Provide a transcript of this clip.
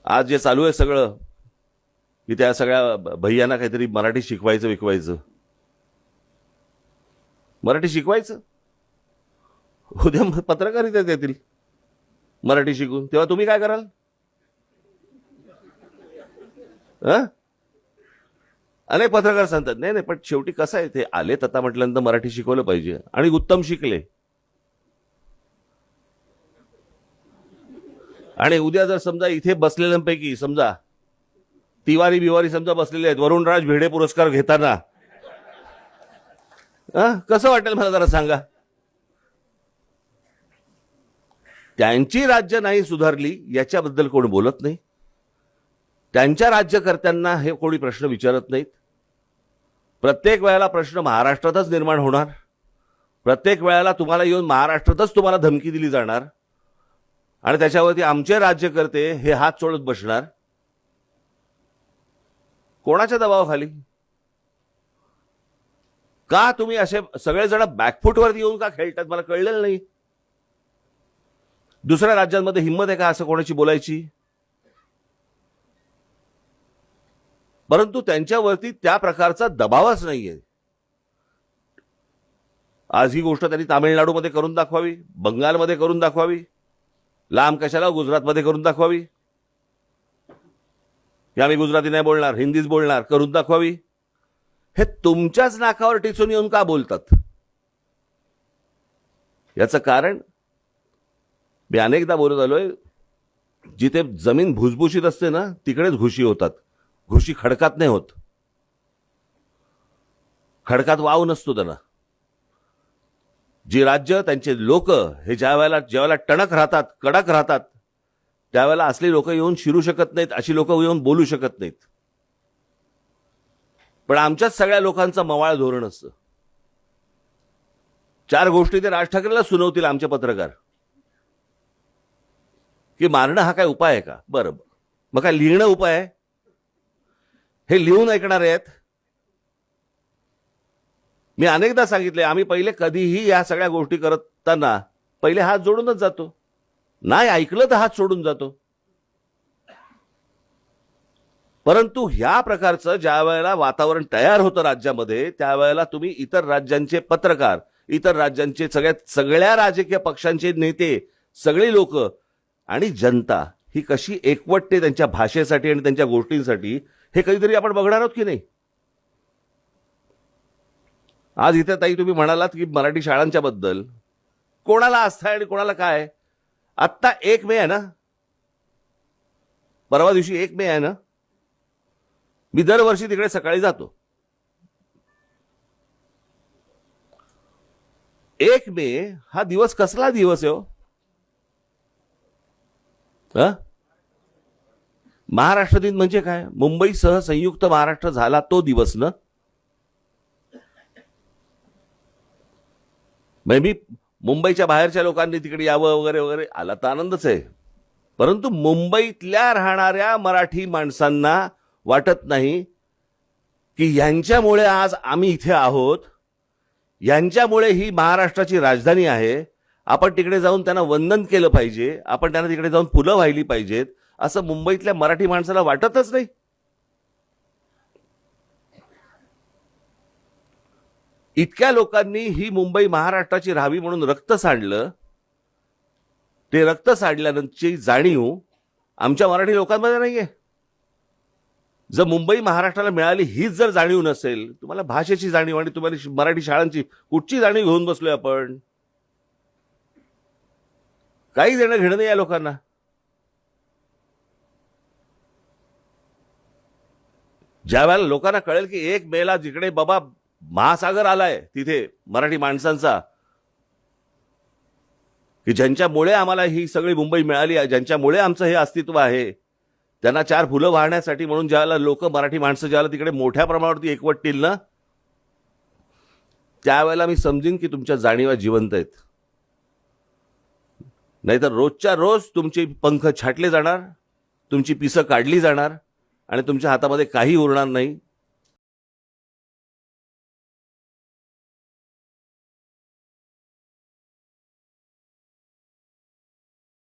आज जे चालू आहे सगळं की त्या सगळ्या भैयांना काहीतरी मराठी शिकवायचं विकवायचं, मराठी शिकवायचं, उद्या पत्रकारिता देतील मराठी शिकून, तेव्हा तुम्ही काय कराल? अनेक पत्रकार सांगतात नाही नाही, पण शेवटी कसं आहे, ते आलेत आता म्हटल्यानंतर मराठी शिकवलं पाहिजे आणि उत्तम शिकले. आणि उद्या जर समजा इथे बसलेल्यांपैकी समजा तिवारी बिवारी समजा बसलेले आहेत वरुणराज भिडे पुरस्कार घेताना, कसं वाटेल मला जरा सांगा? त्यांची राज्य नाही सुधारली याच्याबद्दल कोण बोलत नाही. त्यांच्या राज्यकर्त्यांना हे कोणी प्रश्न विचारत नाहीत. प्रत्येक वेळेला प्रश्न महाराष्ट्रातच निर्माण होणार. प्रत्येक वेळेला तुम्हाला येऊन महाराष्ट्रातच तुम्हाला धमकी दिली जाणार आणि त्याच्यावरती आमचे राज्यकर्ते हे हात सोडत बसणार. कोणाच्या दबावाखाली? का तुम्ही असे सगळेजण बॅकफुटवरती येऊन का खेळतात मला कळलेलं नाही. दुसऱ्या राज्यांमध्ये हिंमत आहे का असं कोणाची बोलायची? परंतु त्यांच्यावरती त्या प्रकारचा दबावच नाहीये. आज ही गोष्ट त्यांनी तामिळनाडूमध्ये करून दाखवावी, बंगालमध्ये करून दाखवावी, लांब कशाला गुजरातमध्ये करून दाखवावी की आम्ही गुजराती नाही बोलणार, हिंदीच बोलणार, करून दाखवावी. हे तुमच्याच नाकावर टिचून येऊन का बोलतात? याचं कारण मी अनेकदा बोलत आलोय, जिथे जमीन भुसभुशीत असते ना तिकडेच घुशी होतात. घुशी खडकात नाही होत. खडकात वाव नसतो त्यांना. जी राज्य त्यांचे लोक हे ज्यावेळेला टणक राहतात, कडक राहतात, त्यावेळेला असली लोक येऊन शिरू शकत नाहीत, अशी लोक येऊन बोलू शकत नाहीत. पण आमच्याच सगळ्या लोकांचं मवाळ धोरण असतं. 4 गोष्टी ते राज ठाकरेला सुनावतील आमचे पत्रकार की मारणं हा काय उपाय आहे का? बरं, मग काय लिहिणं उपाय आहे? हे लिहून ऐकणार आहेत? मी अनेकदा सांगितले, आम्ही पहिले कधीही या सगळ्या गोष्टी करताना पहिले हात जोडूनच जातो. नाही ऐकलं तर हात सोडून जातो. परंतु ह्या प्रकारचं ज्या वेळेला वातावरण तयार होतं राज्यामध्ये, त्यावेळेला तुम्ही इतर राज्यांचे पत्रकार, इतर राज्यांचे सगळ्या राजकीय पक्षांचे नेते, सगळी लोक आणि जनता ही कशी एकवटते त्यांच्या भाषेसाठी आणि त्यांच्या गोष्टींसाठी, हे कधीतरी आपण बघणार आहोत की नाही? आज इथे ताई तुम्ही म्हणालात की मराठी शाळांच्या बद्दल कोणाला आस्था आहे आणि कोणाला काय. आत्ता 1 मे आहे ना, परवा दिवशी 1 मे आहे ना. मी दरवर्षी तिकडे सकाळी जातो. 1 मे हा दिवस कसला दिवस आहे हो? महाराष्ट्र दिन म्हणजे काय? मुंबईसह संयुक्त महाराष्ट्र झाला तो दिवस ना. मी मुंबईच्या बाहेरच्या लोकांनी तिकडे यावं वगैरे वगैरे, आला तर आनंदच आहे. परंतु मुंबईतल्या राहणाऱ्या मराठी माणसांना वाटत नाही की यांच्यामुळे आज आम्ही इथे आहोत, यांच्यामुळे ही महाराष्ट्राची राजधानी आहे, आपण तिकडे जाऊन त्यांना वंदन केलं पाहिजे, आपण त्यांना तिकडे जाऊन फुलं वाहिली पाहिजेत, असं मुंबईतल्या मराठी माणसाला वाटतच नाही. इतक्या लोकांनी ही मुंबई महाराष्ट्राची राहावी म्हणून रक्त सांडलं. ते रक्त सांडल्यानंतरची जाणीव आमच्या मराठी लोकांमध्ये नाहीये. जर मुंबई महाराष्ट्राला मिळाली हीच जर जाणीव नसेल, तुम्हाला भाषेची जाणीव आणि तुम्हाला मराठी शाळांची कुठची जाणीव घेऊन बसलोय आपण? काही देणं घेणं नाही या लोकांना. ज्या वेळेला लोकांना कळेल की 1 मेला जिकडे बाबा महासागर आलाय तिथे मराठी माणसांचा, की ज्यांच्यामुळे आम्हाला ही सगळी मुंबई मिळाली आहे, ज्यांच्यामुळे आमचं हे अस्तित्व आहे, त्यांना 4 फुलं वाहण्यासाठी म्हणून ज्यावेळेला लोक मराठी माणसं ज्यावेळेला तिकडे मोठ्या प्रमाणावरती एकवटतील ना, त्यावेळेला मी समजीन की तुमच्या जाणीवा जिवंत आहेत. नाहीतर रोजच्या रोज तुमचे पंख छाटले जाणार, तुमची पिसं काढली जाणार आणि तुमच्या हातामध्ये काही उरणार नाही.